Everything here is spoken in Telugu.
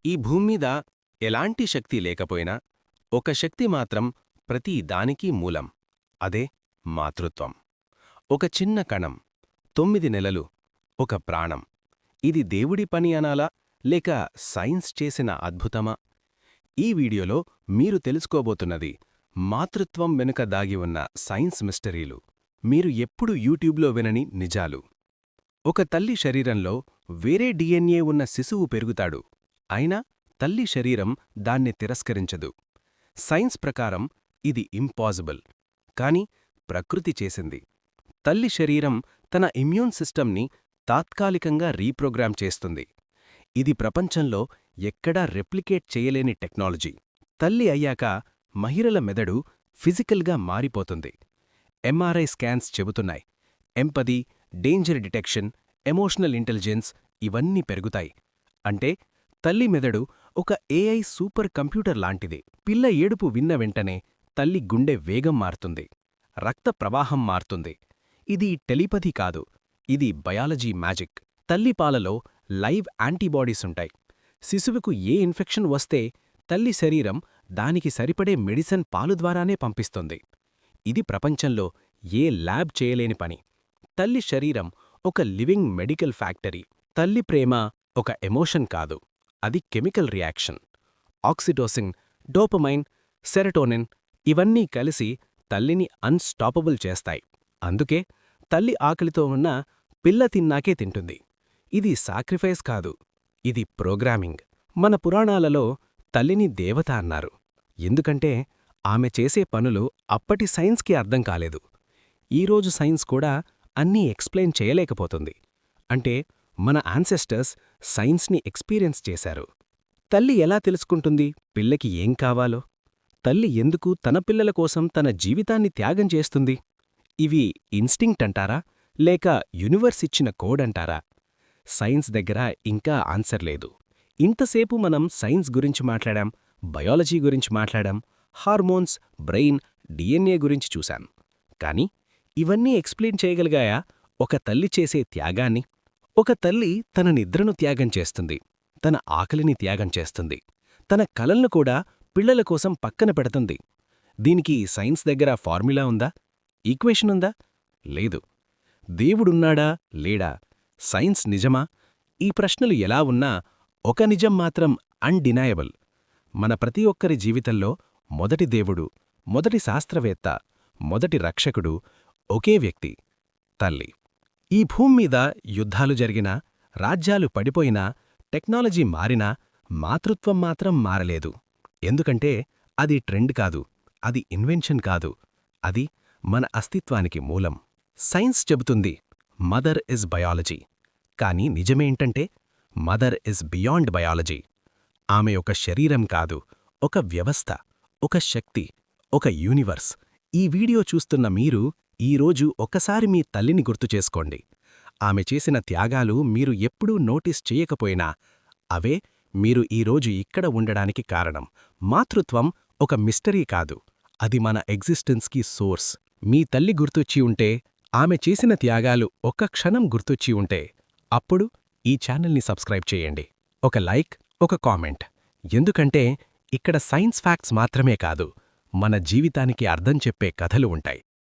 ఈ భూమ్మీద ఎలాంటి శక్తి లేకపోయినా ఒక శక్తి మాత్రం ప్రతి దానికి మూలం. అదే మాతృత్వం. ఒక చిన్న కణం, 9 నెలలు, ఒక ప్రాణం. ఇది దేవుడి పని అనాలా లేక సైన్స్ చేసిన అద్భుతమా? ఈ వీడియోలో మీరు తెలుసుకోబోతున్నది మాతృత్వం వెనుక దాగి ఉన్న సైన్స్ మిస్టరీలు. మీరు ఎప్పుడు యూట్యూబ్లో వినని నిజాలు. ఒక తల్లి శరీరంలో వేరే డిఎన్ఏ ఉన్న శిశువు పెరుగుతాడు. అయినా తల్లి శరీరం దాన్ని తిరస్కరించదు. సైన్స్ ప్రకారం ఇది ఇంపాసిబుల్. కాని ప్రకృతి చేసింది. తల్లి శరీరం తన ఇమ్యూన్ సిస్టమ్ని తాత్కాలికంగా రీప్రోగ్రామ్ చేస్తుంది. ఇది ప్రపంచంలో ఎక్కడా రెప్లికేట్ చేయలేని టెక్నాలజీ. తల్లి అయ్యాక మహిళల మెదడు ఫిజికల్గా మారిపోతుంది. ఎంఆర్ఐ స్కాన్స్ చెబుతున్నాయి. Empathy, danger detection, emotional intelligence ఇవన్నీ పెరుగుతాయి. అంటే తల్లి మెదడు ఒక ఏఐ సూపర్ కంప్యూటర్ లాంటిది. పిల్ల ఏడుపు విన్న వెంటనే తల్లి గుండె వేగం మారుతుంది, రక్త ప్రవాహం మారుతుంది. ఇది టెలిపతి కాదు, ఇది బయాలజీ మ్యాజిక్. తల్లి పాలలో లైవ్ యాంటీబాడీస్ ఉంటాయి. శిశువుకు ఏ ఇన్ఫెక్షన్ వస్తే తల్లి శరీరం దానికి సరిపడే మెడిసిన్ పాలు ద్వారానే పంపిస్తుంది. ఇది ప్రపంచంలో ఏ ల్యాబ్ చేయలేని పని. తల్లి శరీరం ఒక లివింగ్ మెడికల్ ఫ్యాక్టరీ. తల్లి ప్రేమ ఒక ఎమోషన్ కాదు, అది chemical reaction. Oxytocin, dopamine, serotonin ఇవన్నీ కలిసి తల్లిని అన్స్టాపబుల్ చేస్తాయి. అందుకే తల్లి ఆకలితో ఉన్న పిల్ల తిన్నాకే తింటుంది. ఇది సాక్రిఫైస్ కాదు, ఇది ప్రోగ్రామింగ్. మన పురాణాలలో తల్లిని దేవత అన్నారు. ఎందుకంటే ఆమె చేసే పనులు అప్పటి సైన్స్కి అర్థం కాలేదు. ఈరోజు సైన్స్ కూడా అన్నీ ఎక్స్ప్లెయిన్ చేయలేకపోతుంది. అంటే మన యాన్సెస్టర్స్ సైన్స్ని ఎక్స్పీరియన్స్ చేశారు. తల్లి ఎలా తెలుసుకుంటుంది పిల్లకి ఏం కావాలో? తల్లి ఎందుకు తన పిల్లల కోసం తన జీవితాన్ని త్యాగం చేస్తుంది? ఇవి ఇన్స్టింక్ట్ అంటారా లేక యూనివర్స్ ఇచ్చిన కోడ్ అంటారా? సైన్స్ దగ్గర ఇంకా ఆన్సర్ లేదు. ఇంతసేపు మనం సైన్స్ గురించి మాట్లాడాం, బయాలజీ గురించి మాట్లాడాం, హార్మోన్స్, బ్రెయిన్, డిఎన్ఏ గురించి చూశాం. కాని ఇవన్నీ ఎక్స్ప్లెయిన్ చేయగలిగాయా ఒక తల్లి చేసే త్యాగాన్ని? ఒక తల్లి తన నిద్రను త్యాగం చేస్తుంది, తన ఆకలిని త్యాగం చేస్తుంది, తన కలల్ను కూడా పిల్లల కోసం పక్కన పెడుతుంది. దీనికి సైన్స్ దగ్గర ఫార్ములా ఉందా? ఈక్వేషన్ ఉందా? లేదు. దేవుడున్నాడా లేడా? సైన్స్ నిజమా? ఈ ప్రశ్నలు ఎలా ఉన్నా ఒక నిజం మాత్రం అన్డినయబుల్. మన ప్రతి ఒక్కరి జీవితంలో మొదటి దేవుడు, మొదటి శాస్త్రవేత్త, మొదటి రక్షకుడు ఒకే వ్యక్తి, తల్లి. ఈ భూమ్మీద యుద్ధాలు జరిగినా, రాజ్యాలు పడిపోయినా, టెక్నాలజీ మారినా మాతృత్వం మాత్రం మారలేదు. ఎందుకంటే అది ట్రెండ్ కాదు, అది ఇన్వెన్షన్ కాదు, అది మన అస్తిత్వానికి మూలం. సైన్స్ చెబుతుంది మదర్ ఇస్ బయాలజీ. కానీ నిజమేంటంటే మదర్ ఇస్ బియాండ్ బయాలజీ. ఆమె ఒక శరీరం కాదు, ఒక వ్యవస్థ, ఒక శక్తి, ఒక యూనివర్స్. ఈ వీడియో చూస్తున్న మీరు ఈరోజు ఒక్కసారి మీ తల్లిని గుర్తుచేసుకోండి. ఆమె చేసిన త్యాగాలు మీరు ఎప్పుడూ నోటీస్ చేయకపోయినా అవే మీరు ఈరోజు ఇక్కడ ఉండడానికి కారణం. మాతృత్వం ఒక మిస్టరీ కాదు, అది మన ఎగ్జిస్టెన్స్కి సోర్స్. మీ తల్లి గుర్తొచ్చి ఉంటే, ఆమె చేసిన త్యాగాలు ఒక్క క్షణం గుర్తొచ్చి ఉంటే, అప్పుడు ఈ ఛానల్ని సబ్స్క్రైబ్ చేయండి. ఒక లైక్, ఒక కామెంట్. ఎందుకంటే ఇక్కడ సైన్స్ ఫ్యాక్ట్స్ మాత్రమే కాదు, మన జీవితానికి అర్థం చెప్పే కథలు ఉంటాయి.